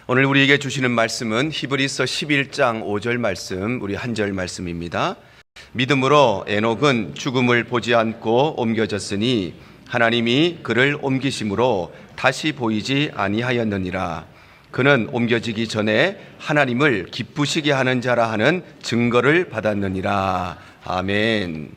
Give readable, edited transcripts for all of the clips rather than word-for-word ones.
오늘 우리에게 주시는 말씀은 히브리서 11장 5절 말씀, 우리 한 절 말씀입니다. 믿음으로 에녹은 죽음을 보지 않고 옮겨졌으니 하나님이 그를 옮기심으로 다시 보이지 아니하였느니라. 그는 옮겨지기 전에 하나님을 기쁘시게 하는 자라 하는 증거를 받았느니라. 아멘.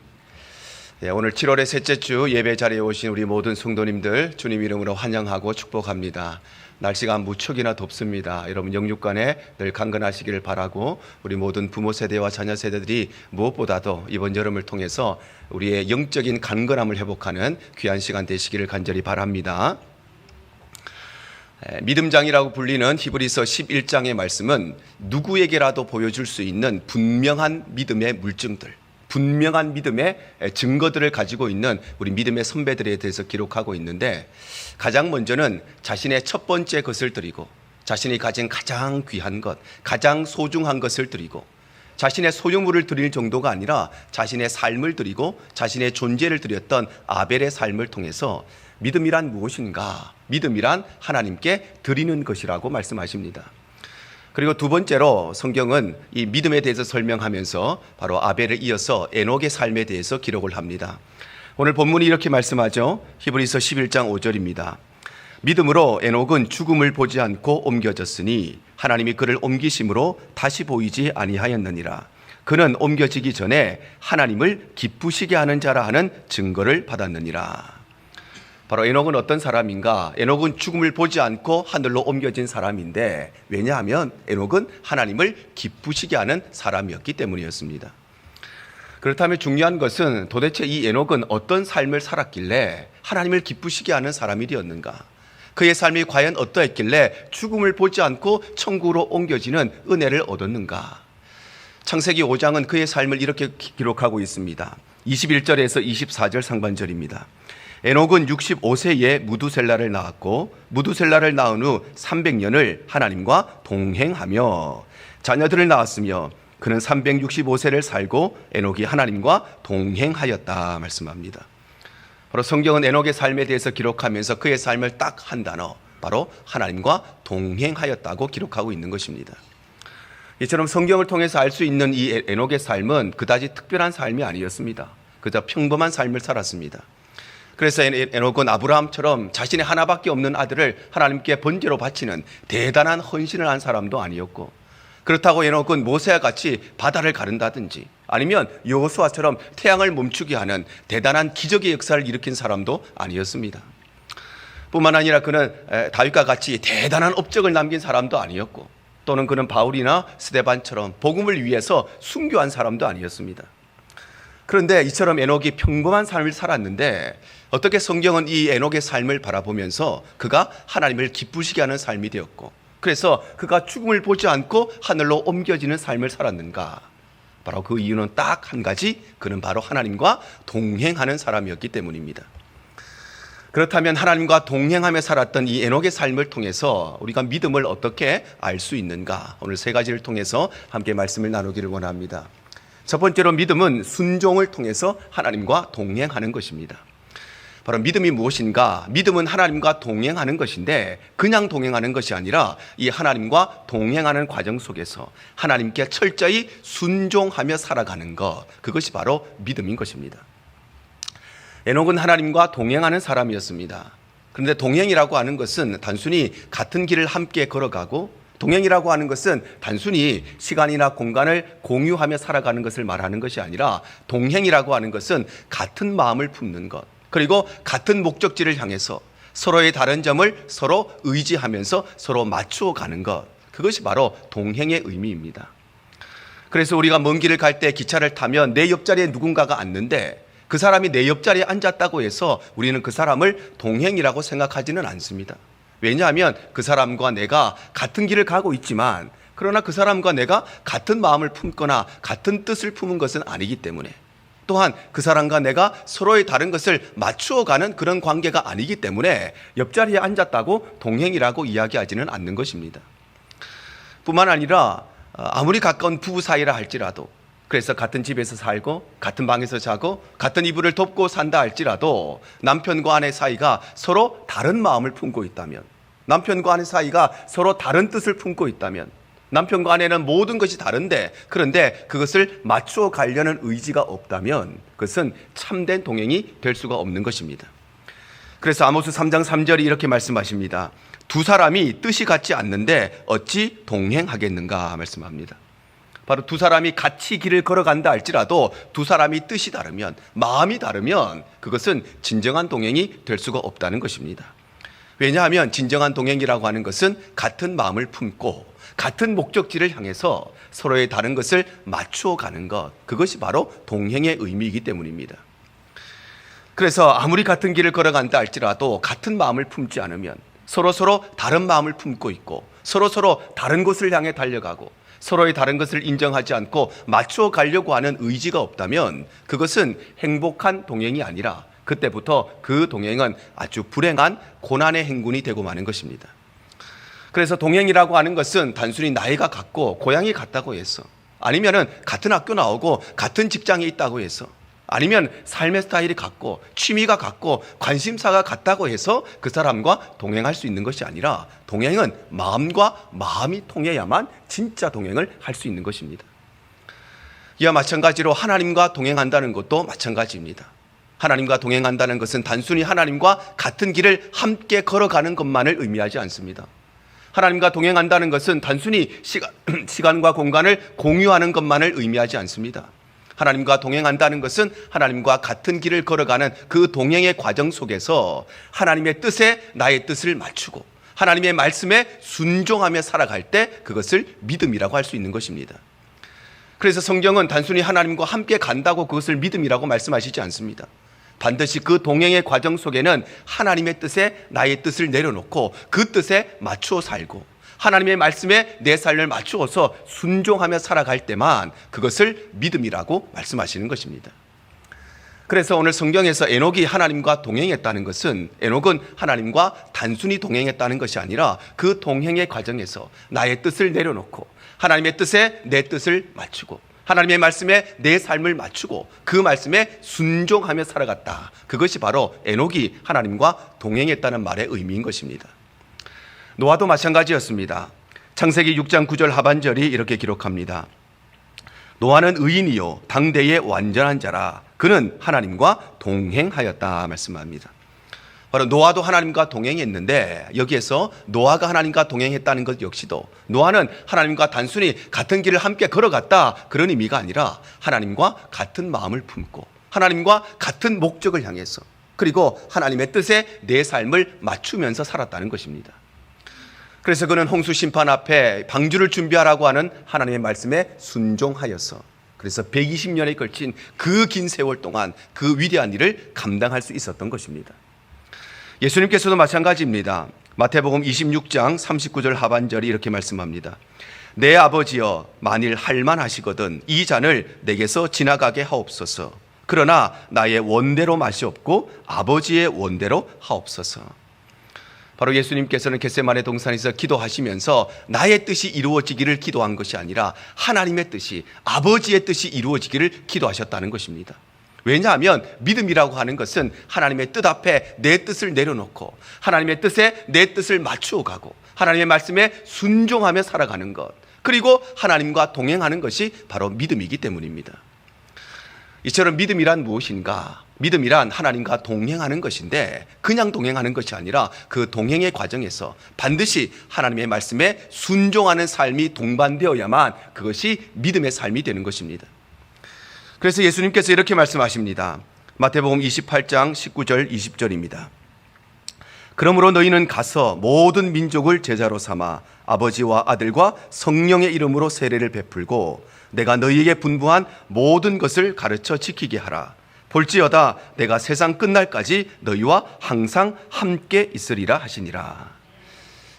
오늘 7월의 셋째 주 예배 자리에 오신 우리 모든 성도님들 주님 이름으로 환영하고 축복합니다. 날씨가 무척이나 덥습니다. 여러분 영육간에 늘 강건하시기를 바라고 우리 모든 부모 세대와 자녀 세대들이 무엇보다도 이번 여름을 통해서 우리의 영적인 강건함을 회복하는 귀한 시간 되시기를 간절히 바랍니다. 믿음장이라고 불리는 히브리서 11장의 말씀은 누구에게라도 보여줄 수 있는 분명한 믿음의 물증들, 분명한 믿음의 증거들을 가지고 있는 우리 믿음의 선배들에 대해서 기록하고 있는데, 가장 먼저는 자신의 첫 번째 것을 드리고 자신이 가진 가장 귀한 것, 가장 소중한 것을 드리고 자신의 소유물을 드릴 정도가 아니라 자신의 삶을 드리고 자신의 존재를 드렸던 아벨의 삶을 통해서 믿음이란 무엇인가? 믿음이란 하나님께 드리는 것이라고 말씀하십니다. 그리고 두 번째로 성경은 이 믿음에 대해서 설명하면서 바로 아벨을 이어서 에녹의 삶에 대해서 기록을 합니다. 오늘 본문이 이렇게 말씀하죠. 히브리서 11장 5절입니다. 믿음으로 에녹은 죽음을 보지 않고 옮겨졌으니 하나님이 그를 옮기심으로 다시 보이지 아니하였느니라. 그는 옮겨지기 전에 하나님을 기쁘시게 하는 자라 하는 증거를 받았느니라. 바로 에녹은 어떤 사람인가? 에녹은 죽음을 보지 않고 하늘로 옮겨진 사람인데, 왜냐하면 에녹은 하나님을 기쁘시게 하는 사람이었기 때문이었습니다. 그렇다면 중요한 것은 도대체 이 에녹은 어떤 삶을 살았길래 하나님을 기쁘시게 하는 사람이 되었는가? 그의 삶이 과연 어떠했길래 죽음을 보지 않고 천국으로 옮겨지는 은혜를 얻었는가? 창세기 5장은 그의 삶을 이렇게 기록하고 있습니다. 21절에서 24절 상반절입니다. 에녹은 65세에 무두셀라를 낳았고 무두셀라를 낳은 후 300년을 하나님과 동행하며 자녀들을 낳았으며 그는 365세를 살고 에녹이 하나님과 동행하였다 말씀합니다. 바로 성경은 에녹의 삶에 대해서 기록하면서 그의 삶을 딱 한 단어, 바로 하나님과 동행하였다고 기록하고 있는 것입니다. 이처럼 성경을 통해서 알 수 있는 이 에녹의 삶은 그다지 특별한 삶이 아니었습니다. 그저 평범한 삶을 살았습니다. 그래서 에녹은 아브라함처럼 자신의 하나밖에 없는 아들을 하나님께 번제로 바치는 대단한 헌신을 한 사람도 아니었고, 그렇다고 에녹은 모세와 같이 바다를 가른다든지 아니면 여호수아처럼 태양을 멈추게 하는 대단한 기적의 역사를 일으킨 사람도 아니었습니다. 뿐만 아니라 그는 다윗과 같이 대단한 업적을 남긴 사람도 아니었고, 또는 그는 바울이나 스데반처럼 복음을 위해서 순교한 사람도 아니었습니다. 그런데 이처럼 에녹이 평범한 삶을 살았는데 어떻게 성경은 이 에녹의 삶을 바라보면서 그가 하나님을 기쁘시게 하는 삶이 되었고, 그래서 그가 죽음을 보지 않고 하늘로 옮겨지는 삶을 살았는가? 바로 그 이유는 딱 한 가지, 그는 바로 하나님과 동행하는 사람이었기 때문입니다. 그렇다면 하나님과 동행하며 살았던 이 에녹의 삶을 통해서 우리가 믿음을 어떻게 알 수 있는가? 오늘 세 가지를 통해서 함께 말씀을 나누기를 원합니다. 첫 번째로 믿음은 순종을 통해서 하나님과 동행하는 것입니다. 바로 믿음이 무엇인가? 믿음은 하나님과 동행하는 것인데 그냥 동행하는 것이 아니라 이 하나님과 동행하는 과정 속에서 하나님께 철저히 순종하며 살아가는 것, 그것이 바로 믿음인 것입니다. 에녹은 하나님과 동행하는 사람이었습니다. 그런데 동행이라고 하는 것은 단순히 같은 길을 함께 걸어가고, 동행이라고 하는 것은 단순히 시간이나 공간을 공유하며 살아가는 것을 말하는 것이 아니라, 동행이라고 하는 것은 같은 마음을 품는 것, 그리고 같은 목적지를 향해서 서로의 다른 점을 서로 의지하면서 서로 맞추어 가는 것, 그것이 바로 동행의 의미입니다. 그래서 우리가 먼 길을 갈 때 기차를 타면 내 옆자리에 누군가가 앉는데 그 사람이 내 옆자리에 앉았다고 해서 우리는 그 사람을 동행이라고 생각하지는 않습니다. 왜냐하면 그 사람과 내가 같은 길을 가고 있지만, 그러나 그 사람과 내가 같은 마음을 품거나 같은 뜻을 품은 것은 아니기 때문에, 또한 그 사람과 내가 서로의 다른 것을 맞추어가는 그런 관계가 아니기 때문에 옆자리에 앉았다고 동행이라고 이야기하지는 않는 것입니다. 뿐만 아니라 아무리 가까운 부부 사이라 할지라도, 그래서 같은 집에서 살고 같은 방에서 자고 같은 이불을 덮고 산다 할지라도 남편과 아내 사이가 서로 다른 마음을 품고 있다면, 남편과 아내 사이가 서로 다른 뜻을 품고 있다면, 남편과 아내는 모든 것이 다른데 그런데 그것을 맞추어 가려는 의지가 없다면 그것은 참된 동행이 될 수가 없는 것입니다. 그래서 아모스 3장 3절이 이렇게 말씀하십니다. 두 사람이 뜻이 같지 않는데 어찌 동행하겠는가 말씀합니다. 바로 두 사람이 같이 길을 걸어간다 할지라도 두 사람이 뜻이 다르면, 마음이 다르면 그것은 진정한 동행이 될 수가 없다는 것입니다. 왜냐하면 진정한 동행이라고 하는 것은 같은 마음을 품고 같은 목적지를 향해서 서로의 다른 것을 맞추어 가는 것, 그것이 바로 동행의 의미이기 때문입니다. 그래서 아무리 같은 길을 걸어간다 할지라도 같은 마음을 품지 않으면, 서로 다른 마음을 품고 있고 서로 다른 곳을 향해 달려가고 서로의 다른 것을 인정하지 않고 맞추어 가려고 하는 의지가 없다면 그것은 행복한 동행이 아니라 그때부터 그 동행은 아주 불행한 고난의 행군이 되고 마는 것입니다. 그래서 동행이라고 하는 것은 단순히 나이가 같고 고향이 같다고 해서, 아니면은 같은 학교 나오고 같은 직장에 있다고 해서, 아니면 삶의 스타일이 같고 취미가 같고 관심사가 같다고 해서 그 사람과 동행할 수 있는 것이 아니라, 동행은 마음과 마음이 통해야만 진짜 동행을 할 수 있는 것입니다. 이와 마찬가지로 하나님과 동행한다는 것도 마찬가지입니다. 하나님과 동행한다는 것은 단순히 하나님과 같은 길을 함께 걸어가는 것만을 의미하지 않습니다. 하나님과 동행한다는 것은 단순히 시간과 공간을 공유하는 것만을 의미하지 않습니다. 하나님과 동행한다는 것은 하나님과 같은 길을 걸어가는 그 동행의 과정 속에서 하나님의 뜻에 나의 뜻을 맞추고 하나님의 말씀에 순종하며 살아갈 때 그것을 믿음이라고 할 수 있는 것입니다. 그래서 성경은 단순히 하나님과 함께 간다고 그것을 믿음이라고 말씀하시지 않습니다. 반드시 그 동행의 과정 속에는 하나님의 뜻에 나의 뜻을 내려놓고 그 뜻에 맞추어 살고 하나님의 말씀에 내 삶을 맞추어서 순종하며 살아갈 때만 그것을 믿음이라고 말씀하시는 것입니다. 그래서 오늘 성경에서 에녹이 하나님과 동행했다는 것은, 에녹은 하나님과 단순히 동행했다는 것이 아니라 그 동행의 과정에서 나의 뜻을 내려놓고 하나님의 뜻에 내 뜻을 맞추고 하나님의 말씀에 내 삶을 맞추고 그 말씀에 순종하며 살아갔다. 그것이 바로 에녹이 하나님과 동행했다는 말의 의미인 것입니다. 노아도 마찬가지였습니다. 창세기 6장 9절 하반절이 이렇게 기록합니다. 노아는 의인이요 당대의 완전한 자라. 그는 하나님과 동행하였다 말씀합니다. 바로 노아도 하나님과 동행했는데, 여기에서 노아가 하나님과 동행했다는 것 역시도 노아는 하나님과 단순히 같은 길을 함께 걸어갔다 그런 의미가 아니라 하나님과 같은 마음을 품고 하나님과 같은 목적을 향해서, 그리고 하나님의 뜻에 내 삶을 맞추면서 살았다는 것입니다. 그래서 그는 홍수 심판 앞에 방주를 준비하라고 하는 하나님의 말씀에 순종하여서, 그래서 120년에 걸친 그 긴 세월 동안 그 위대한 일을 감당할 수 있었던 것입니다. 예수님께서도 마찬가지입니다. 마태복음 26장 39절 하반절이 이렇게 말씀합니다. 내 아버지여, 만일 할만하시거든 이 잔을 내게서 지나가게 하옵소서. 그러나 나의 원대로 마시옵고 아버지의 원대로 하옵소서. 바로 예수님께서는 겟세마네 동산에서 기도하시면서 나의 뜻이 이루어지기를 기도한 것이 아니라 하나님의 뜻이, 아버지의 뜻이 이루어지기를 기도하셨다는 것입니다. 왜냐하면 믿음이라고 하는 것은 하나님의 뜻 앞에 내 뜻을 내려놓고 하나님의 뜻에 내 뜻을 맞추어 가고 하나님의 말씀에 순종하며 살아가는 것, 그리고 하나님과 동행하는 것이 바로 믿음이기 때문입니다. 이처럼 믿음이란 무엇인가? 믿음이란 하나님과 동행하는 것인데, 그냥 동행하는 것이 아니라 그 동행의 과정에서 반드시 하나님의 말씀에 순종하는 삶이 동반되어야만 그것이 믿음의 삶이 되는 것입니다. 그래서 예수님께서 이렇게 말씀하십니다. 마태복음 28장 19절 20절입니다. 그러므로 너희는 가서 모든 민족을 제자로 삼아 아버지와 아들과 성령의 이름으로 세례를 베풀고 내가 너희에게 분부한 모든 것을 가르쳐 지키게 하라. 볼지어다 내가 세상 끝날까지 너희와 항상 함께 있으리라 하시니라.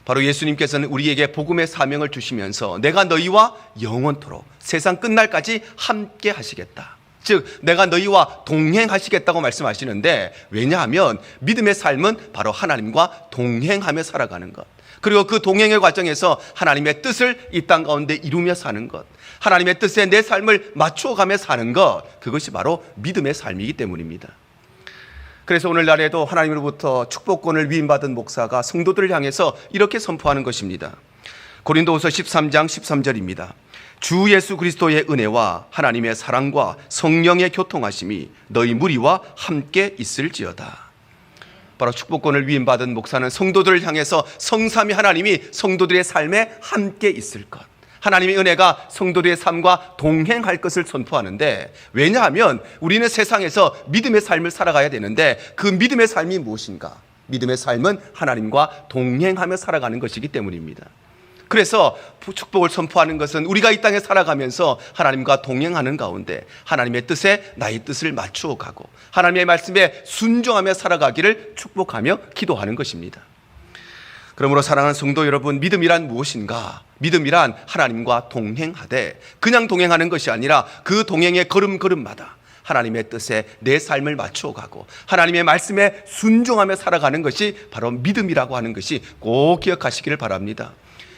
바로 예수님께서는 우리에게 복음의 사명을 주시면서 내가 너희와 영원토록 세상 끝날까지 함께 하시겠다. 즉 내가 너희와 동행하시겠다고 말씀하시는데, 왜냐하면 믿음의 삶은 바로 하나님과 동행하며 살아가는 것, 그리고 그 동행의 과정에서 하나님의 뜻을 이 땅 가운데 이루며 사는 것, 하나님의 뜻에 내 삶을 맞추어가며 사는 것, 그것이 바로 믿음의 삶이기 때문입니다. 그래서 오늘날에도 하나님으로부터 축복권을 위임받은 목사가 성도들을 향해서 이렇게 선포하는 것입니다. 고린도후서 13장 13절입니다. 주 예수 그리스도의 은혜와 하나님의 사랑과 성령의 교통하심이 너희 무리와 함께 있을지어다. 바로 축복권을 위임받은 목사는 성도들을 향해서 성삼위 하나님이 성도들의 삶에 함께 있을 것, 하나님의 은혜가 성도들의 삶과 동행할 것을 선포하는데, 왜냐하면 우리는 세상에서 믿음의 삶을 살아가야 되는데 그 믿음의 삶이 무엇인가? 믿음의 삶은 하나님과 동행하며 살아가는 것이기 때문입니다. 그래서 축복을 선포하는 것은 우리가 이 땅에 살아가면서 하나님과 동행하는 가운데 하나님의 뜻에 나의 뜻을 맞추어 가고 하나님의 말씀에 순종하며 살아가기를 축복하며 기도하는 것입니다. 그러므로 사랑하는 성도 여러분, 믿음이란 무엇인가? 믿음이란 하나님과 동행하되 그냥 동행하는 것이 아니라 그 동행의 걸음걸음마다 하나님의 뜻에 내 삶을 맞추어 가고 하나님의 말씀에 순종하며 살아가는 것이 바로 믿음이라고 하는 것이 꼭 기억하시기를 바랍니다.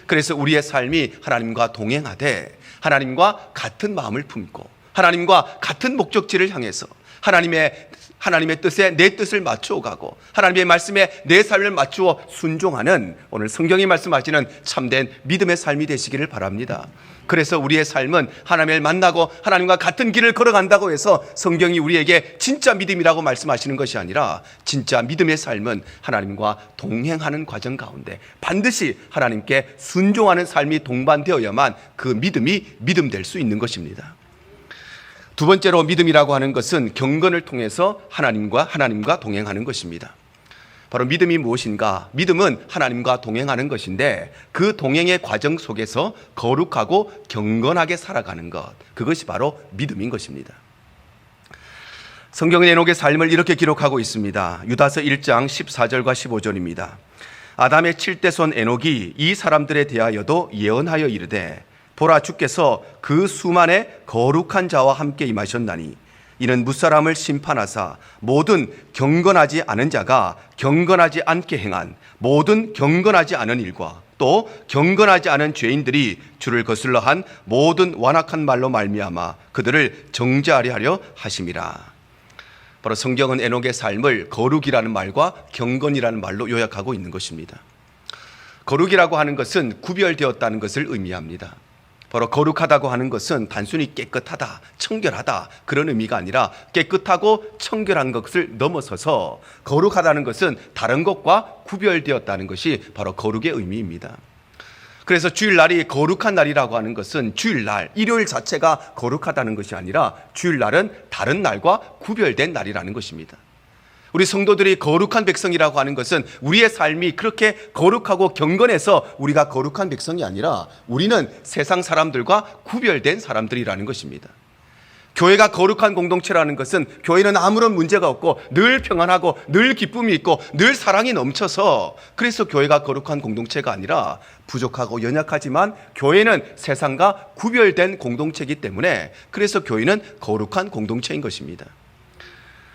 그래서 우리의 삶이 하나님과 동행하되 하나님과 같은 마음을 품고 하나님과 같은 목적지를 향해서 하나님의 뜻에 내 뜻을 맞추어 가고 하나님의 말씀에 내 삶을 맞추어 순종하는, 오늘 성경이 말씀하시는 참된 믿음의 삶이 되시기를 바랍니다. 그래서 우리의 삶은 하나님을 만나고 하나님과 같은 길을 걸어간다고 해서 성경이 우리에게 진짜 믿음이라고 말씀하시는 것이 아니라, 진짜 믿음의 삶은 하나님과 동행하는 과정 가운데 반드시 하나님께 순종하는 삶이 동반되어야만 그 믿음이 믿음 될 수 있는 것입니다. 두 번째로 믿음이라고 하는 것은 경건을 통해서 하나님과 동행하는 것입니다. 바로 믿음이 무엇인가? 믿음은 하나님과 동행하는 것인데 그 동행의 과정 속에서 거룩하고 경건하게 살아가는 것, 그것이 바로 믿음인 것입니다. 성경은 에녹의 삶을 이렇게 기록하고 있습니다. 유다서 1장 14절과 15절입니다. 아담의 7대손 에녹이 이 사람들에 대하여도 예언하여 이르되 보라, 주께서 그 수만의 거룩한 자와 함께 임하셨나니 이는 무사람을 심판하사 모든 경건하지 않은 자가 경건하지 않게 행한 모든 경건하지 않은 일과 또 경건하지 않은 죄인들이 주를 거슬러 한 모든 완악한 말로 말미암아 그들을 정죄하려 하려 하심이라. 바로 성경은 에녹의 삶을 거룩이라는 말과 경건이라는 말로 요약하고 있는 것입니다. 거룩이라고 하는 것은 구별되었다는 것을 의미합니다. 바로 거룩하다고 하는 것은 단순히 깨끗하다, 청결하다 그런 의미가 아니라 깨끗하고 청결한 것을 넘어서서 거룩하다는 것은 다른 것과 구별되었다는 것이 바로 거룩의 의미입니다. 그래서 주일날이 거룩한 날이라고 하는 것은 주일날, 일요일 자체가 거룩하다는 것이 아니라 주일날은 다른 날과 구별된 날이라는 것입니다. 우리 성도들이 거룩한 백성이라고 하는 것은 우리의 삶이 그렇게 거룩하고 경건해서 우리가 거룩한 백성이 아니라 우리는 세상 사람들과 구별된 사람들이라는 것입니다. 교회가 거룩한 공동체라는 것은 교회는 아무런 문제가 없고 늘 평안하고 늘 기쁨이 있고 늘 사랑이 넘쳐서, 그래서 교회가 거룩한 공동체가 아니라 부족하고 연약하지만 교회는 세상과 구별된 공동체이기 때문에 그래서 교회는 거룩한 공동체인 것입니다.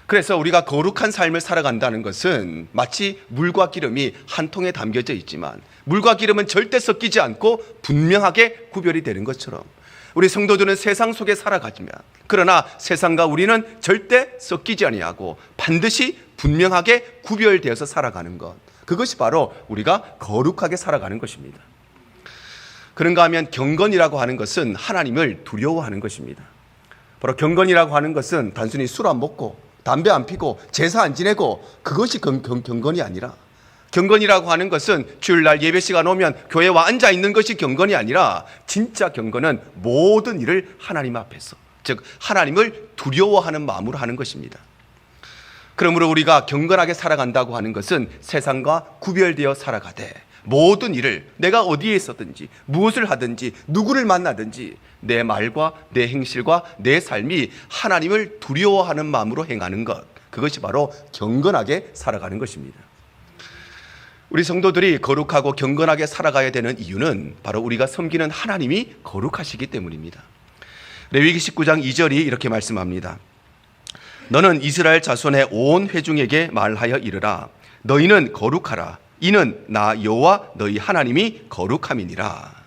그래서 우리가 거룩한 삶을 살아간다는 것은 마치 물과 기름이 한 통에 담겨져 있지만 물과 기름은 절대 섞이지 않고 분명하게 구별이 되는 것처럼 우리 성도들은 세상 속에 살아가지만 그러나 세상과 우리는 절대 섞이지 아니하고 반드시 분명하게 구별되어서 살아가는 것, 그것이 바로 우리가 거룩하게 살아가는 것입니다. 그런가 하면 경건이라고 하는 것은 하나님을 두려워하는 것입니다. 바로 경건이라고 하는 것은 단순히 술 안 먹고 담배 안 피고 제사 안 지내고 그것이 경건이 아니라, 경건이라고 하는 것은 주일날 예배 시간 오면 교회에 와 앉아 있는 것이 경건이 아니라 진짜 경건은 모든 일을 하나님 앞에서, 즉 하나님을 두려워하는 마음으로 하는 것입니다. 그러므로 우리가 경건하게 살아간다고 하는 것은 세상과 구별되어 살아가되 모든 일을 내가 어디에 있었든지 무엇을 하든지 누구를 만나든지 내 말과 내 행실과 내 삶이 하나님을 두려워하는 마음으로 행하는 것, 그것이 바로 경건하게 살아가는 것입니다. 우리 성도들이 거룩하고 경건하게 살아가야 되는 이유는 바로 우리가 섬기는 하나님이 거룩하시기 때문입니다. 레위기 19장 2절이 이렇게 말씀합니다. 너는 이스라엘 자손의 온 회중에게 말하여 이르라. 너희는 거룩하라. 이는 나 여호와 너희 하나님이 거룩함이니라.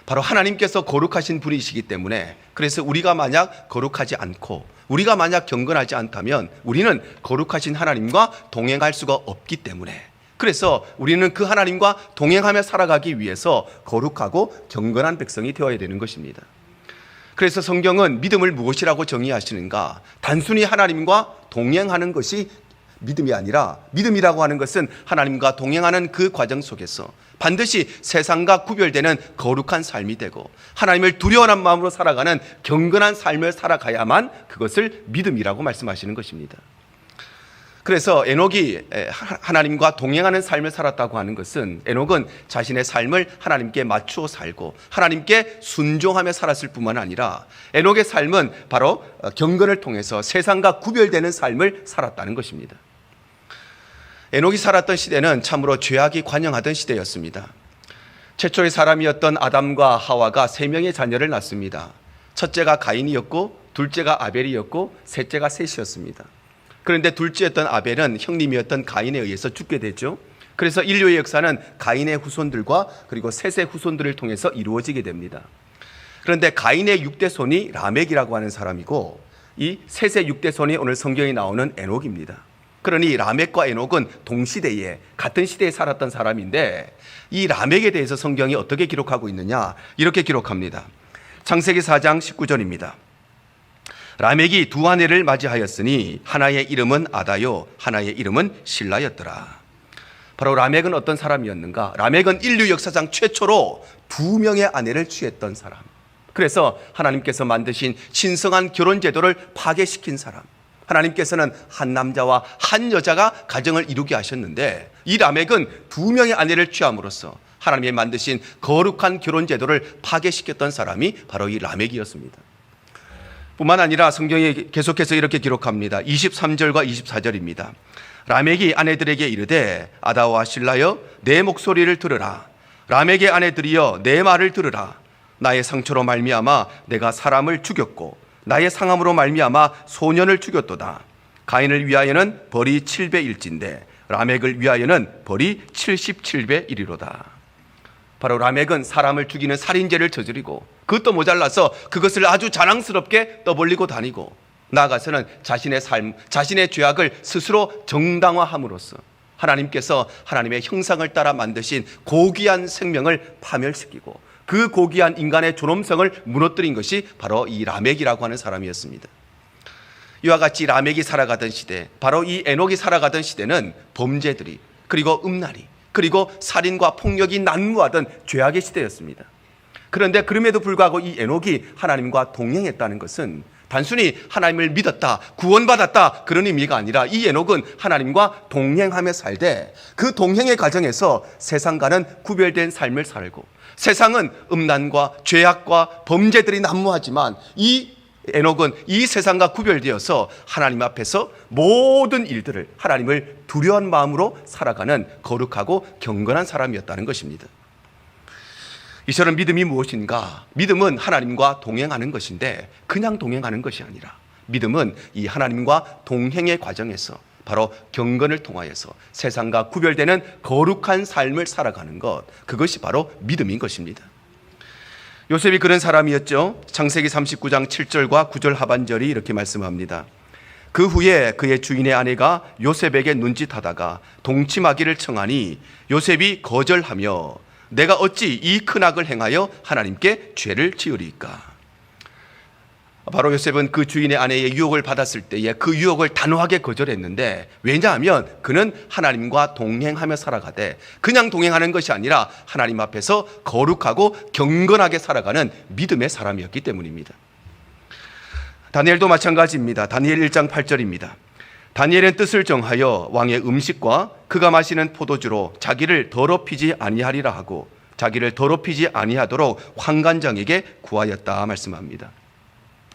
바로 하나님께서 거룩하신 분이시기 때문에, 그래서 우리가 만약 거룩하지 않고 우리가 만약 경건하지 않다면 우리는 거룩하신 하나님과 동행할 수가 없기 때문에, 그래서 우리는 그 하나님과 동행하며 살아가기 위해서 거룩하고 경건한 백성이 되어야 되는 것입니다. 그래서 성경은 믿음을 무엇이라고 정의하시는가? 단순히 하나님과 동행하는 것이 믿음이 아니라, 믿음이라고 하는 것은 하나님과 동행하는 그 과정 속에서 반드시 세상과 구별되는 거룩한 삶이 되고 하나님을 두려워하는 마음으로 살아가는 경건한 삶을 살아가야만 그것을 믿음이라고 말씀하시는 것입니다. 그래서 에녹이 하나님과 동행하는 삶을 살았다고 하는 것은, 에녹은 자신의 삶을 하나님께 맞추어 살고 하나님께 순종하며 살았을 뿐만 아니라 에녹의 삶은 바로 경건을 통해서 세상과 구별되는 삶을 살았다는 것입니다. 에녹이 살았던 시대는 참으로 죄악이 관영하던 시대였습니다. 최초의 사람이었던 아담과 하와가 3명의 자녀를 낳습니다. 첫째가 가인이었고, 둘째가 아벨이었고, 셋째가 셋이었습니다. 그런데 둘째였던 아벨은 형님이었던 가인에 의해서 죽게 되죠. 그래서 인류의 역사는 가인의 후손들과 그리고 셋의 후손들을 통해서 이루어지게 됩니다. 그런데 가인의 6대 손이 라멕이라고 하는 사람이고, 이 셋의 6대 손이 오늘 성경에 나오는 에녹입니다. 그러니 라멕과 에녹은 동시대에 같은 시대에 살았던 사람인데, 이 라멕에 대해서 성경이 어떻게 기록하고 있느냐, 이렇게 기록합니다. 창세기 4장 19절입니다. 라멕이 2 아내를 맞이하였으니 하나의 이름은 아다요 하나의 이름은 실라였더라. 바로 라멕은 어떤 사람이었는가? 라멕은 인류 역사상 최초로 2명의 아내를 취했던 사람. 그래서 하나님께서 만드신 신성한 결혼 제도를 파괴시킨 사람. 하나님께서는 한 남자와 한 여자가 가정을 이루게 하셨는데, 이 라멕은 2명의 아내를 취함으로써 하나님이 만드신 거룩한 결혼 제도를 파괴시켰던 사람이 바로 이 라멕이었습니다. 뿐만 아니라 성경이 계속해서 이렇게 기록합니다. 23절과 24절입니다. 라멕이 아내들에게 이르되 아다와 실라여 내 목소리를 들으라. 라멕의 아내들이여 내 말을 들으라. 나의 상처로 말미암아 내가 사람을 죽였고 나의 상함으로 말미암아 소년을 죽였도다. 가인을 위하여는 벌이 7배일진데 라멕을 위하여는 벌이 77배 이리로다. 바로 라멕은 사람을 죽이는 살인죄를 저지르고, 그것도 모자라서 그것을 아주 자랑스럽게 떠벌리고 다니고, 나아가서는 자신의 삶, 자신의 죄악을 스스로 정당화함으로써 하나님께서 하나님의 형상을 따라 만드신 고귀한 생명을 파멸시키고 그 고귀한 인간의 존엄성을 무너뜨린 것이 바로 이 라멕이라고 하는 사람이었습니다. 이와 같이 라멕이 살아가던 시대, 바로 이 에녹이 살아가던 시대는 범죄들이, 그리고 음란이, 그리고 살인과 폭력이 난무하던 죄악의 시대였습니다. 그런데 그럼에도 불구하고 이 에녹이 하나님과 동행했다는 것은 단순히 하나님을 믿었다, 구원받았다, 그런 의미가 아니라 이 에녹은 하나님과 동행하며 살되 그 동행의 과정에서 세상과는 구별된 삶을 살고, 세상은 음란과 죄악과 범죄들이 난무하지만 이 에녹은 이 세상과 구별되어서 하나님 앞에서 모든 일들을 하나님을 두려운 마음으로 살아가는 거룩하고 경건한 사람이었다는 것입니다. 이처럼 믿음이 무엇인가? 믿음은 하나님과 동행하는 것인데 그냥 동행하는 것이 아니라, 믿음은 이 하나님과 동행의 과정에서 바로 경건을 통하여서 세상과 구별되는 거룩한 삶을 살아가는 것, 그것이 바로 믿음인 것입니다. 요셉이 그런 사람이었죠. 창세기 39장 7절과 9절 하반절이 이렇게 말씀합니다. 그 후에 그의 주인의 아내가 요셉에게 눈짓하다가 동침하기를 청하니 요셉이 거절하며 내가 어찌 이 큰 악을 행하여 하나님께 죄를 지으리까. 바로 요셉은 그 주인의 아내의 유혹을 받았을 때에 그 유혹을 단호하게 거절했는데, 왜냐하면 그는 하나님과 동행하며 살아가되 그냥 동행하는 것이 아니라 하나님 앞에서 거룩하고 경건하게 살아가는 믿음의 사람이었기 때문입니다. 다니엘도 마찬가지입니다. 다니엘 1장 8절입니다. 다니엘은 뜻을 정하여 왕의 음식과 그가 마시는 포도주로 자기를 더럽히지 아니하리라 하고 자기를 더럽히지 아니하도록 환관장에게 구하였다 말씀합니다.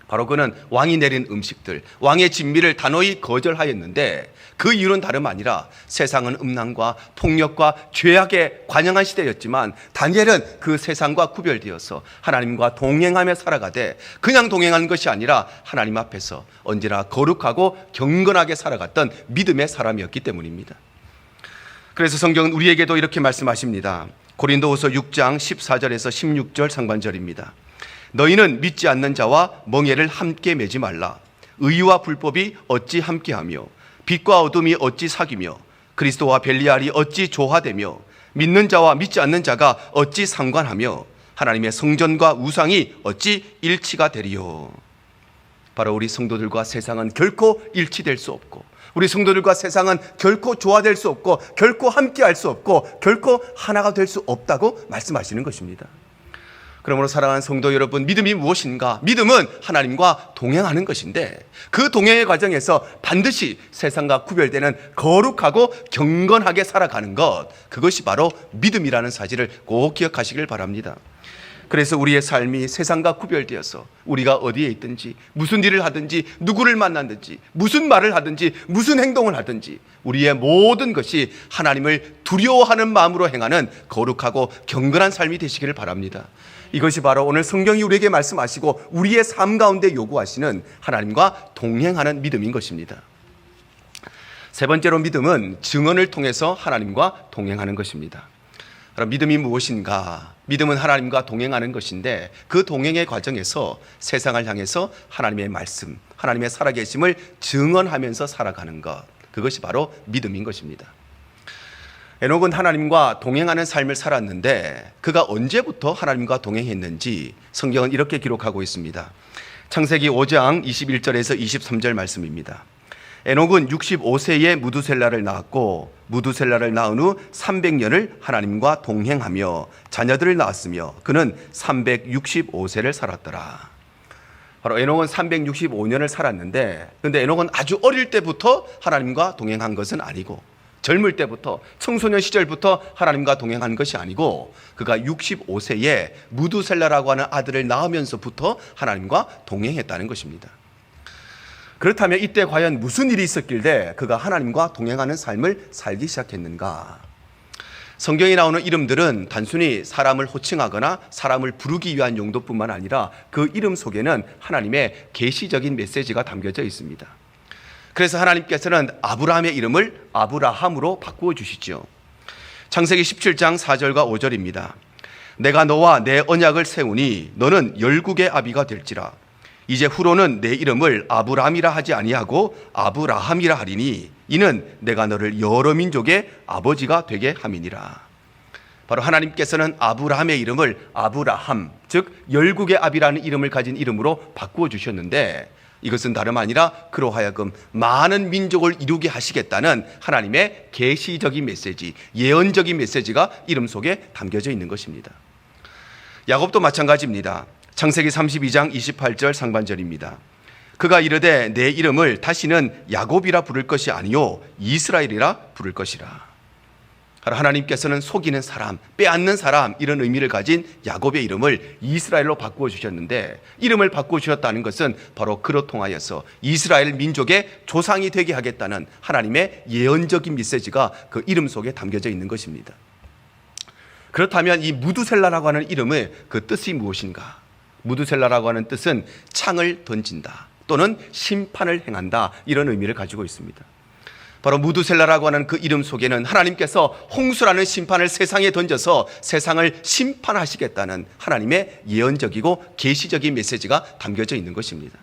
바로 그는 왕이 내린 음식들, 왕의 진미를 단호히 거절하였는데 그 이유는 다름 아니라 세상은 음란과 폭력과 죄악에 관영한 시대였지만 다니엘은 그 세상과 구별되어서 하나님과 동행하며 살아가되 그냥 동행하는 것이 아니라 하나님 앞에서 언제나 거룩하고 경건하게 살아갔던 믿음의 사람이었기 때문입니다. 그래서 성경은 우리에게도 이렇게 말씀하십니다. 고린도후서 6장 14절에서 16절 상반절입니다. 너희는 믿지 않는 자와 멍에를 함께 매지 말라. 의와 불법이 어찌 함께하며 빛과 어둠이 어찌 사귀며 그리스도와 벨리알이 어찌 조화되며 믿는 자와 믿지 않는 자가 어찌 상관하며 하나님의 성전과 우상이 어찌 일치가 되리요. 바로 우리 성도들과 세상은 결코 일치될 수 없고, 우리 성도들과 세상은 결코 조화될 수 없고, 결코 함께할 수 없고, 결코 하나가 될 수 없다고 말씀하시는 것입니다. 그러므로 사랑하는 성도 여러분, 믿음이 무엇인가? 믿음은 하나님과 동행하는 것인데, 그 동행의 과정에서 반드시 세상과 구별되는 거룩하고 경건하게 살아가는 것, 그것이 바로 믿음이라는 사실을 꼭 기억하시길 바랍니다. 그래서 우리의 삶이 세상과 구별되어서 우리가 어디에 있든지, 무슨 일을 하든지, 누구를 만나든지, 무슨 말을 하든지, 무슨 행동을 하든지 우리의 모든 것이 하나님을 두려워하는 마음으로 행하는 거룩하고 경건한 삶이 되시기를 바랍니다. 이것이 바로 오늘 성경이 우리에게 말씀하시고 우리의 삶 가운데 요구하시는 하나님과 동행하는 믿음인 것입니다. 세 번째로, 믿음은 증언을 통해서 하나님과 동행하는 것입니다. 그럼 믿음이 무엇인가? 믿음은 하나님과 동행하는 것인데, 그 동행의 과정에서 세상을 향해서 하나님의 말씀, 하나님의 살아계심을 증언하면서 살아가는 것, 그것이 바로 믿음인 것입니다. 에녹은 하나님과 동행하는 삶을 살았는데, 그가 언제부터 하나님과 동행했는지 성경은 이렇게 기록하고 있습니다. 창세기 5장 21절에서 23절 말씀입니다. 에녹은 65세에 무두셀라를 낳았고, 무두셀라를 낳은 후 300년을 하나님과 동행하며 자녀들을 낳았으며 그는 365세를 살았더라. 바로 에녹은 365년을 살았는데, 근데 에녹은 아주 어릴 때부터 하나님과 동행한 것은 아니고, 젊을 때부터, 청소년 시절부터 하나님과 동행한 것이 아니고, 그가 65세에 무두셀라라고 하는 아들을 낳으면서부터 하나님과 동행했다는 것입니다. 그렇다면 이때 과연 무슨 일이 있었길래 그가 하나님과 동행하는 삶을 살기 시작했는가? 성경에 나오는 이름들은 단순히 사람을 호칭하거나 사람을 부르기 위한 용도뿐만 아니라 그 이름 속에는 하나님의 계시적인 메시지가 담겨져 있습니다. 그래서 하나님께서는 아브라함의 이름을 아브라함으로 바꾸어 주시죠. 창세기 17장 4절과 5절입니다. 내가 너와 내 언약을 세우니 너는 열국의 아비가 될지라. 이제 후로는 내 이름을 아브람이라 하지 아니하고 아브라함이라 하리니 이는 내가 너를 여러 민족의 아버지가 되게 함이니라. 바로 하나님께서는 아브라함의 이름을 아브라함, 즉 열국의 아비라는 이름을 가진 이름으로 바꾸어 주셨는데, 이것은 다름 아니라 그로 하여금 많은 민족을 이루게 하시겠다는 하나님의 계시적인 메시지, 예언적인 메시지가 이름 속에 담겨져 있는 것입니다. 야곱도 마찬가지입니다. 창세기 32장 28절 상반절입니다. 그가 이르되 내 이름을 다시는 야곱이라 부를 것이 아니요 이스라엘이라 부를 것이라. 하나님께서는 속이는 사람, 빼앗는 사람, 이런 의미를 가진 야곱의 이름을 이스라엘로 바꾸어 주셨는데, 이름을 바꾸어 주셨다는 것은 바로 그로 통하여서 이스라엘 민족의 조상이 되게 하겠다는 하나님의 예언적인 메시지가 그 이름 속에 담겨져 있는 것입니다. 그렇다면 이 무두셀라라고 하는 이름의 그 뜻이 무엇인가? 무두셀라라고 하는 뜻은 창을 던진다 또는 심판을 행한다, 이런 의미를 가지고 있습니다. 바로 무두셀라라고 하는 그 이름 속에는 하나님께서 홍수라는 심판을 세상에 던져서 세상을 심판하시겠다는 하나님의 예언적이고 계시적인 메시지가 담겨져 있는 것입니다.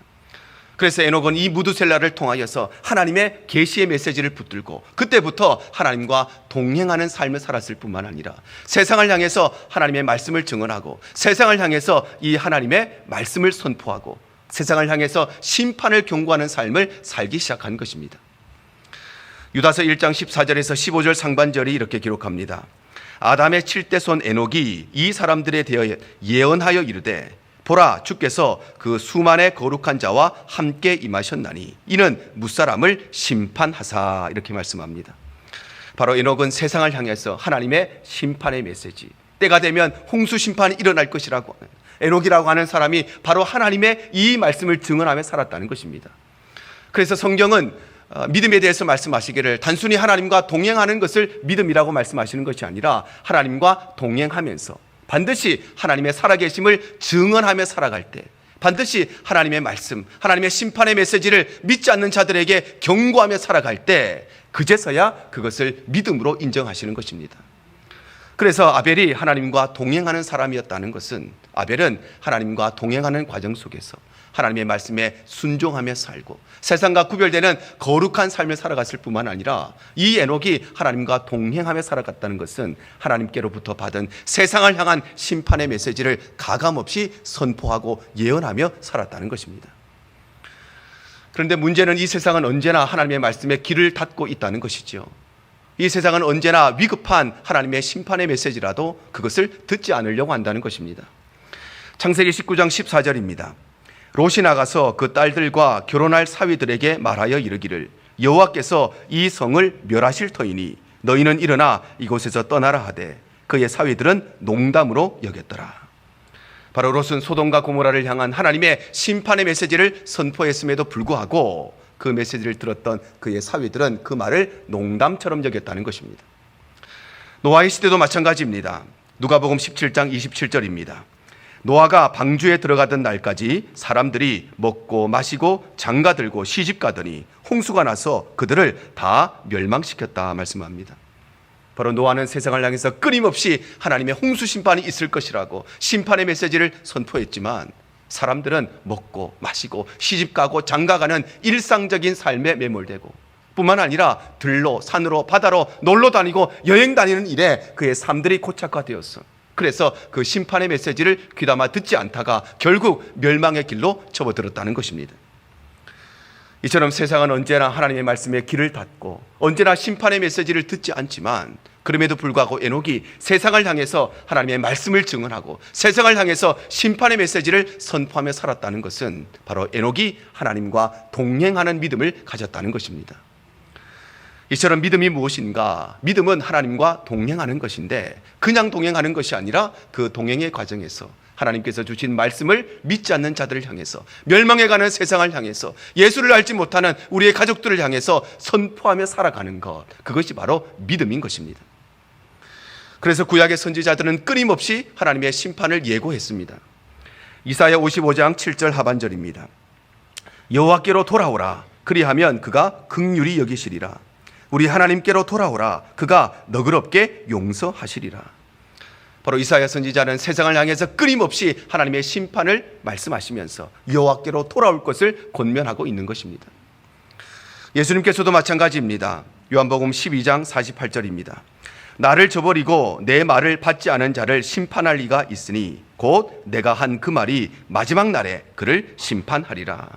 그래서 에녹은 이 무두셀라를 통하여서 하나님의 계시의 메시지를 붙들고 그때부터 하나님과 동행하는 삶을 살았을 뿐만 아니라 세상을 향해서 하나님의 말씀을 증언하고, 세상을 향해서 이 하나님의 말씀을 선포하고, 세상을 향해서 심판을 경고하는 삶을 살기 시작한 것입니다. 유다서 1장 14절에서 15절 상반절이 이렇게 기록합니다. 아담의 7대 손 에녹이 이 사람들에 대하여 예언하여 이르되 보라, 주께서 그 수만의 거룩한 자와 함께 임하셨나니 이는 무사람을 심판하사, 이렇게 말씀합니다. 바로 에녹은 세상을 향해서 하나님의 심판의 메시지, 때가 되면 홍수 심판이 일어날 것이라고 하는, 에녹이라고 하는 사람이 바로 하나님의 이 말씀을 증언하며 살았다는 것입니다. 그래서 성경은 믿음에 대해서 말씀하시기를 단순히 하나님과 동행하는 것을 믿음이라고 말씀하시는 것이 아니라 하나님과 동행하면서 반드시 하나님의 살아계심을 증언하며 살아갈 때, 반드시 하나님의 말씀, 하나님의 심판의 메시지를 믿지 않는 자들에게 경고하며 살아갈 때, 그제서야 그것을 믿음으로 인정하시는 것입니다. 그래서 아벨이 하나님과 동행하는 사람이었다는 것은, 아벨은 하나님과 동행하는 과정 속에서 하나님의 말씀에 순종하며 살고 세상과 구별되는 거룩한 삶을 살아갔을 뿐만 아니라 이 에녹이 하나님과 동행하며 살아갔다는 것은 하나님께로부터 받은 세상을 향한 심판의 메시지를 가감없이 선포하고 예언하며 살았다는 것입니다. 그런데 문제는 이 세상은 언제나 하나님의 말씀에 귀를 닫고 있다는 것이죠. 이 세상은 언제나 위급한 하나님의 심판의 메시지라도 그것을 듣지 않으려고 한다는 것입니다. 창세기 19장 14절입니다. 롯이 나가서 그 딸들과 결혼할 사위들에게 말하여 이르기를 여호와께서 이 성을 멸하실 터이니 너희는 일어나 이곳에서 떠나라 하되 그의 사위들은 농담으로 여겼더라. 바로 롯은 소돔과 고모라를 향한 하나님의 심판의 메시지를 선포했음에도 불구하고 그 메시지를 들었던 그의 사위들은 그 말을 농담처럼 여겼다는 것입니다. 노아의 시대도 마찬가지입니다. 누가복음 17장 27절입니다. 노아가 방주에 들어가던 날까지 사람들이 먹고 마시고 장가들고 시집가더니 홍수가 나서 그들을 다 멸망시켰다 말씀합니다. 바로 노아는 세상을 향해서 끊임없이 하나님의 홍수 심판이 있을 것이라고 심판의 메시지를 선포했지만 사람들은 먹고 마시고 시집가고 장가가는 일상적인 삶에 매몰되고 뿐만 아니라 들로 산으로 바다로 놀러 다니고 여행 다니는 일에 그의 삶들이 고착화되었어. 그래서 그 심판의 메시지를 귀담아 듣지 않다가 결국 멸망의 길로 접어들었다는 것입니다. 이처럼 세상은 언제나 하나님의 말씀에 귀를 닫고 언제나 심판의 메시지를 듣지 않지만 그럼에도 불구하고 에녹이 세상을 향해서 하나님의 말씀을 증언하고 세상을 향해서 심판의 메시지를 선포하며 살았다는 것은 바로 에녹이 하나님과 동행하는 믿음을 가졌다는 것입니다. 이처럼 믿음이 무엇인가? 믿음은 하나님과 동행하는 것인데 그냥 동행하는 것이 아니라 그 동행의 과정에서 하나님께서 주신 말씀을 믿지 않는 자들을 향해서 멸망해가는 세상을 향해서 예수를 알지 못하는 우리의 가족들을 향해서 선포하며 살아가는 것, 그것이 바로 믿음인 것입니다. 그래서 구약의 선지자들은 끊임없이 하나님의 심판을 예고했습니다. 이사야 55장 7절 하반절입니다. 여호와께로 돌아오라 그리하면 그가 긍휼히 여기시리라. 우리 하나님께로 돌아오라 그가 너그럽게 용서하시리라. 바로 이사야 선지자는 세상을 향해서 끊임없이 하나님의 심판을 말씀하시면서 여호와께로 돌아올 것을 권면하고 있는 것입니다. 예수님께서도 마찬가지입니다. 요한복음 12장 48절입니다. 나를 저버리고 내 말을 받지 않은 자를 심판할 이가 있으니 곧 내가 한 그 말이 마지막 날에 그를 심판하리라.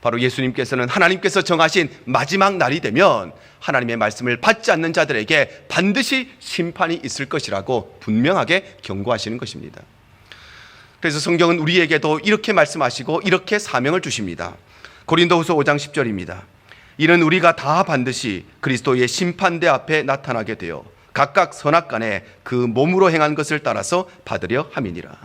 바로 예수님께서는 하나님께서 정하신 마지막 날이 되면 하나님의 말씀을 받지 않는 자들에게 반드시 심판이 있을 것이라고 분명하게 경고하시는 것입니다. 그래서 성경은 우리에게도 이렇게 말씀하시고 이렇게 사명을 주십니다. 고린도후서 5장 10절입니다. 이는 우리가 다 반드시 그리스도의 심판대 앞에 나타나게 되어 각각 선악간에 그 몸으로 행한 것을 따라서 받으려 함이니라.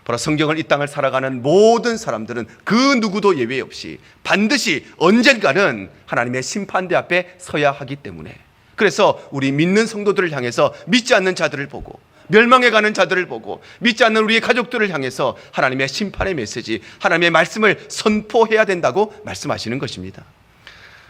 바로 성경을 이 땅을 살아가는 모든 사람들은 그 누구도 예외 없이 반드시 언젠가는 하나님의 심판대 앞에 서야 하기 때문에, 그래서 우리 믿는 성도들을 향해서 믿지 않는 자들을 보고 멸망해가는 자들을 보고 믿지 않는 우리의 가족들을 향해서 하나님의 심판의 메시지, 하나님의 말씀을 선포해야 된다고 말씀하시는 것입니다.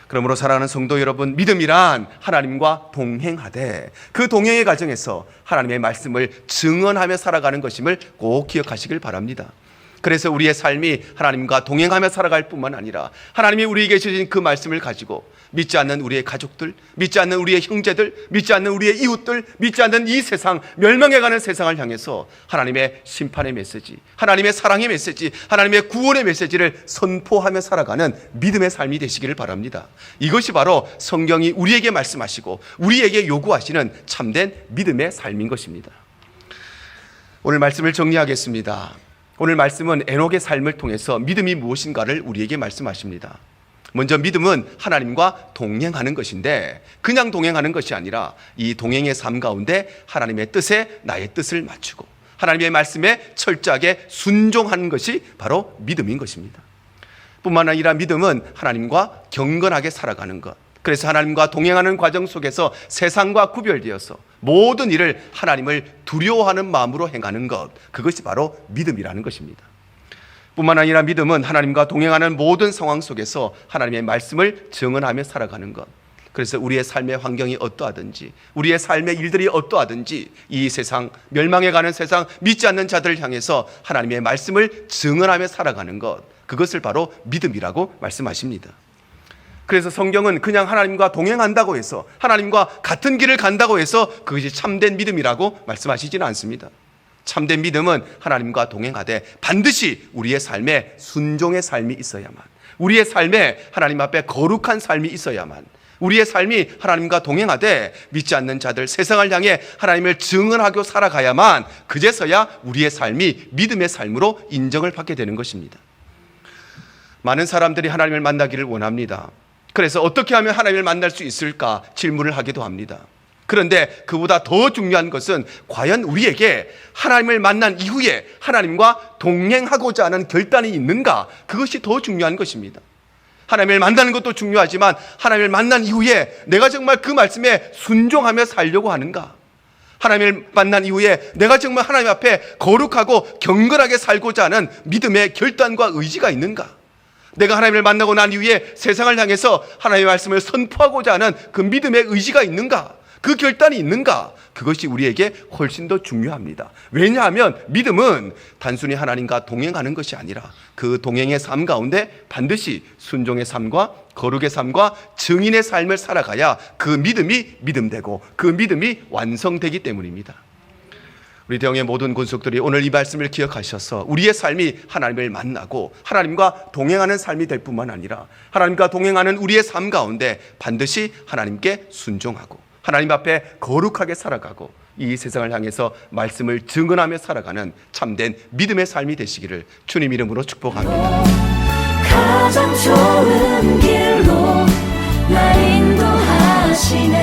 그러므로 사랑하는 성도 여러분, 믿음이란 하나님과 동행하되 그 동행의 과정에서 하나님의 말씀을 증언하며 살아가는 것임을 꼭 기억하시길 바랍니다. 그래서 우리의 삶이 하나님과 동행하며 살아갈 뿐만 아니라 하나님이 우리에게 주신 그 말씀을 가지고 믿지 않는 우리의 가족들, 믿지 않는 우리의 형제들, 믿지 않는 우리의 이웃들, 믿지 않는 이 세상, 멸망해가는 세상을 향해서 하나님의 심판의 메시지, 하나님의 사랑의 메시지, 하나님의 구원의 메시지를 선포하며 살아가는 믿음의 삶이 되시기를 바랍니다. 이것이 바로 성경이 우리에게 말씀하시고 우리에게 요구하시는 참된 믿음의 삶인 것입니다. 오늘 말씀을 정리하겠습니다. 오늘 말씀은 에녹의 삶을 통해서 믿음이 무엇인가를 우리에게 말씀하십니다. 먼저 믿음은 하나님과 동행하는 것인데 그냥 동행하는 것이 아니라 이 동행의 삶 가운데 하나님의 뜻에 나의 뜻을 맞추고 하나님의 말씀에 철저하게 순종하는 것이 바로 믿음인 것입니다. 뿐만 아니라 믿음은 하나님과 경건하게 살아가는 것, 그래서 하나님과 동행하는 과정 속에서 세상과 구별되어서 모든 일을 하나님을 두려워하는 마음으로 행하는 것, 그것이 바로 믿음이라는 것입니다. 뿐만 아니라 믿음은 하나님과 동행하는 모든 상황 속에서 하나님의 말씀을 증언하며 살아가는 것, 그래서 우리의 삶의 환경이 어떠하든지, 우리의 삶의 일들이 어떠하든지, 이 세상, 멸망해가는 세상, 믿지 않는 자들을 향해서 하나님의 말씀을 증언하며 살아가는 것, 그것을 바로 믿음이라고 말씀하십니다. 그래서 성경은 그냥 하나님과 동행한다고 해서, 하나님과 같은 길을 간다고 해서 그것이 참된 믿음이라고 말씀하시지는 않습니다. 참된 믿음은 하나님과 동행하되 반드시 우리의 삶에 순종의 삶이 있어야만, 우리의 삶에 하나님 앞에 거룩한 삶이 있어야만, 우리의 삶이 하나님과 동행하되 믿지 않는 자들, 세상을 향해 하나님을 증언하고 살아가야만 그제서야 우리의 삶이 믿음의 삶으로 인정을 받게 되는 것입니다. 많은 사람들이 하나님을 만나기를 원합니다. 그래서 어떻게 하면 하나님을 만날 수 있을까 질문을 하기도 합니다. 그런데 그보다 더 중요한 것은 과연 우리에게 하나님을 만난 이후에 하나님과 동행하고자 하는 결단이 있는가, 그것이 더 중요한 것입니다. 하나님을 만나는 것도 중요하지만 하나님을 만난 이후에 내가 정말 그 말씀에 순종하며 살려고 하는가, 하나님을 만난 이후에 내가 정말 하나님 앞에 거룩하고 경건하게 살고자 하는 믿음의 결단과 의지가 있는가, 내가 하나님을 만나고 난 이후에 세상을 향해서 하나님의 말씀을 선포하고자 하는 그 믿음의 의지가 있는가, 그 결단이 있는가, 그것이 우리에게 훨씬 더 중요합니다. 왜냐하면 믿음은 단순히 하나님과 동행하는 것이 아니라 그 동행의 삶 가운데 반드시 순종의 삶과 거룩의 삶과 증인의 삶을 살아가야 그 믿음이 믿음되고 그 믿음이 완성되기 때문입니다. 우리 대형의 모든 권속들이 오늘 이 말씀을 기억하셔서 우리의 삶이 하나님을 만나고 하나님과 동행하는 삶이 될 뿐만 아니라 하나님과 동행하는 우리의 삶 가운데 반드시 하나님께 순종하고 하나님 앞에 거룩하게 살아가고 이 세상을 향해서 말씀을 증언하며 살아가는 참된 믿음의 삶이 되시기를 주님 이름으로 축복합니다. 가장 좋은 길로 날 인도하시네.